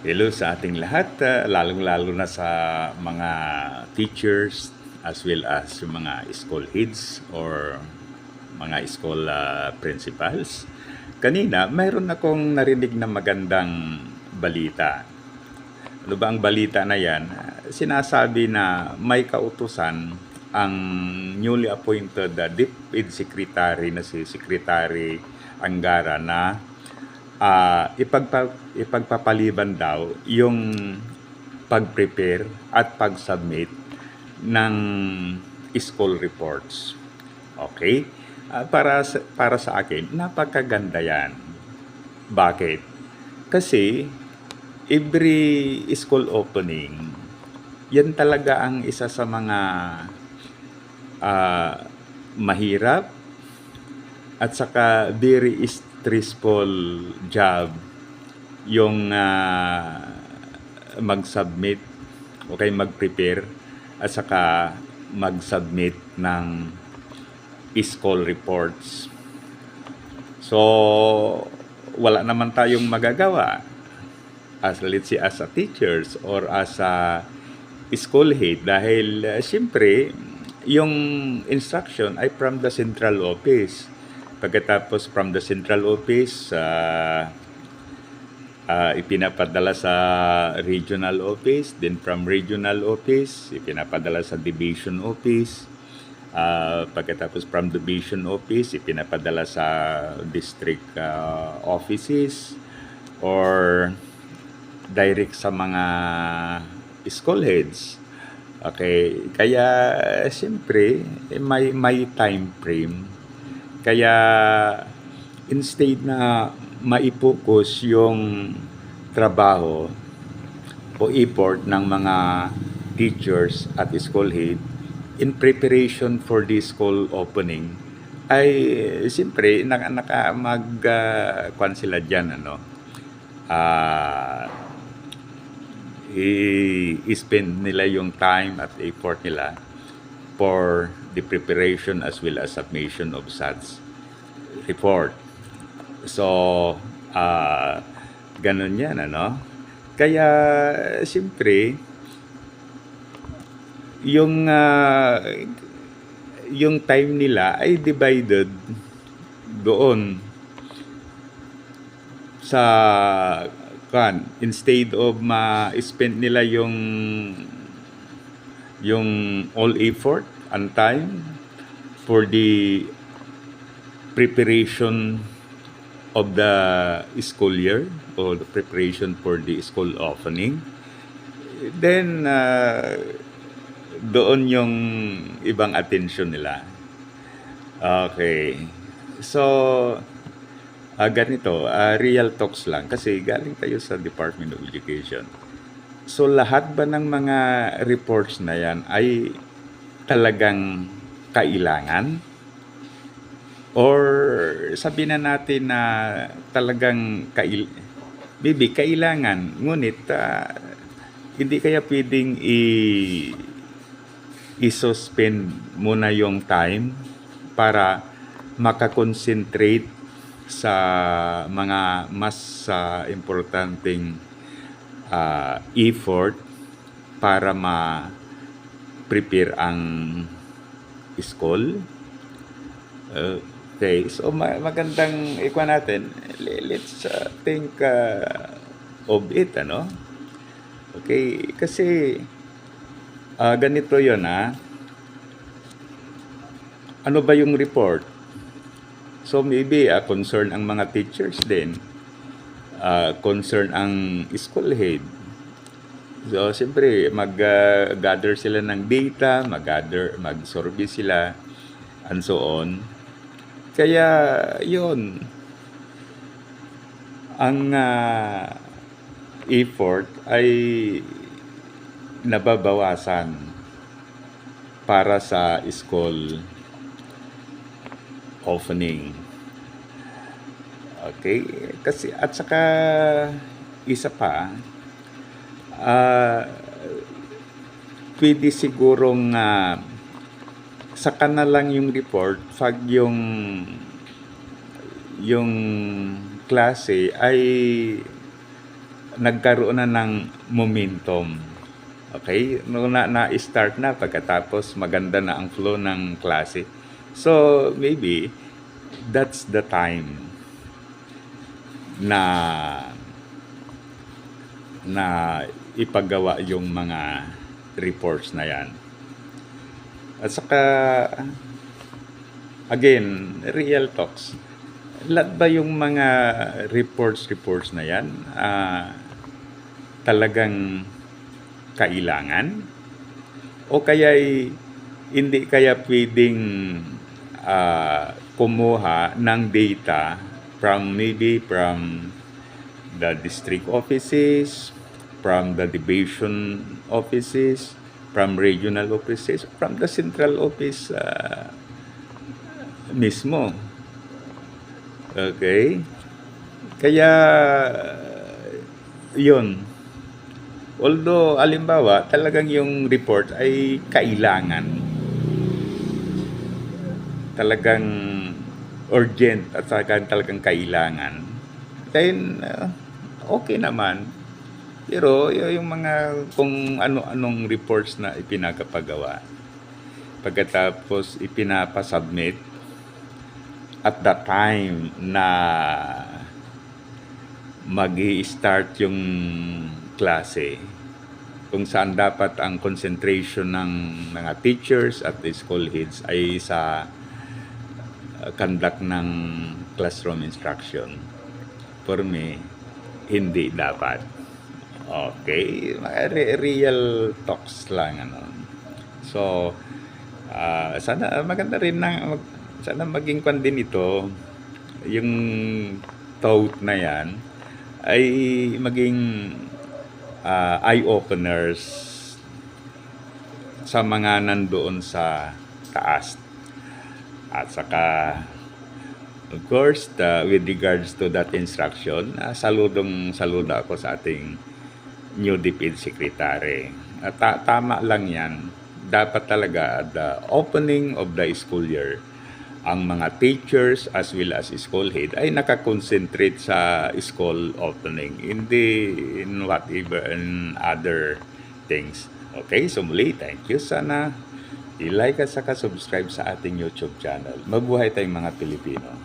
Hello sa ating lahat, lalong-lalo na sa mga teachers as well as yung mga school heads or mga school principals. Kanina, mayroon akong narinig na magandang balita. Ano ba ang balita na yan? Sinasabi na may kautusan ang newly appointed DepEd Secretary na si Secretary Angara na ipagpapaliban daw yung pag-prepare at pag-submit ng school reports. Okay? Para sa akin, napakaganda yan. Bakit? Kasi every school opening, yan talaga ang isa sa mga mahirap at saka very stressful job yung mag-submit o kay mag-prepare at saka mag-submit ng school reports. So, wala naman tayong magagawa as let's say as a teachers or as a school head dahil siyempre yung instruction ay from the central office. Pagkatapos from the central office, ipinapadala sa regional office, then from regional office, ipinapadala sa division office. Pagkatapos from division office, ipinapadala sa district offices or direct sa mga school heads. Okay, kaya siyempre may time frame. Kaya instead na maipokus yung trabaho o effort ng mga teachers at school head in preparation for the school opening ay siyempre kwan sila dyan i-spend nila yung time at effort nila for the preparation as well as submission of such report. So, ganun yan, Kaya, siyempre, yung time nila ay divided doon sa instead of ma-spend nila yung all effort and time for the preparation of the school year or the preparation for the school opening, then doon yung ibang attention nila. Okay. So, ganito, real talks lang kasi galing tayo sa Department of Education. So, lahat ba ng mga reports na yan ay talagang kailangan? Or sabihin na natin na talagang kailangan, ngunit hindi kaya pwedeng i-suspend muna yung time para makakonsentrate sa mga mas importanteng effort para ma-prepare ang school. Okay, so magandang ikuha natin. Let's think of it, Okay, kasi ganito yon Ano ba yung report? So maybe concern ang mga teachers din. Concern ang school head. So siyempre mag-gather sila ng data, mag-survey sila and so on. Kaya yun ang effort ay nababawasan para sa school opening. Okay? Kasi at saka isa pa pwede sigurong saka na lang yung report pag yung klase ay nagkaroon na ng momentum. Okay? Nung na-start na pagkatapos maganda na ang flow ng klase. So, maybe that's the time na na ipagawa yung mga reports na yan. At saka, again, real talks. Lahat ba yung mga reports na yan talagang kailangan? O kaya'y hindi kaya pwedeng kumuha ng data from the district offices, from the division offices, from regional offices, from the central office mismo. Okay? Kaya, yun. Although, alimbawa, talagang yung report ay kailangan. Talagang urgent at talagang kailangan. Then, okay naman. Pero yung mga kung ano-anong reports na ipinagpagawa, pagkatapos ipinapasubmit at the time na mag-i-start yung klase, kung saan dapat ang concentration ng mga teachers at the school heads ay sa conduct ng classroom instruction. For me, hindi dapat. Okay? Real talks lang. So, sana maganda rin sana maging kwan din ito, yung thought na yan, ay maging eye-openers sa mga nandoon sa taas. At saka, of course, with regards to that instruction, saludo ako sa ating new DepEd Secretary. Tama lang yan. Dapat talaga at the opening of the school year, ang mga teachers as well as school head ay nakakonsentrate sa school opening, hindi in whatever and other things. Okay, so muli, thank you. Sana i-like at saka subscribe sa ating YouTube channel. Mabuhay tayong mga Pilipino.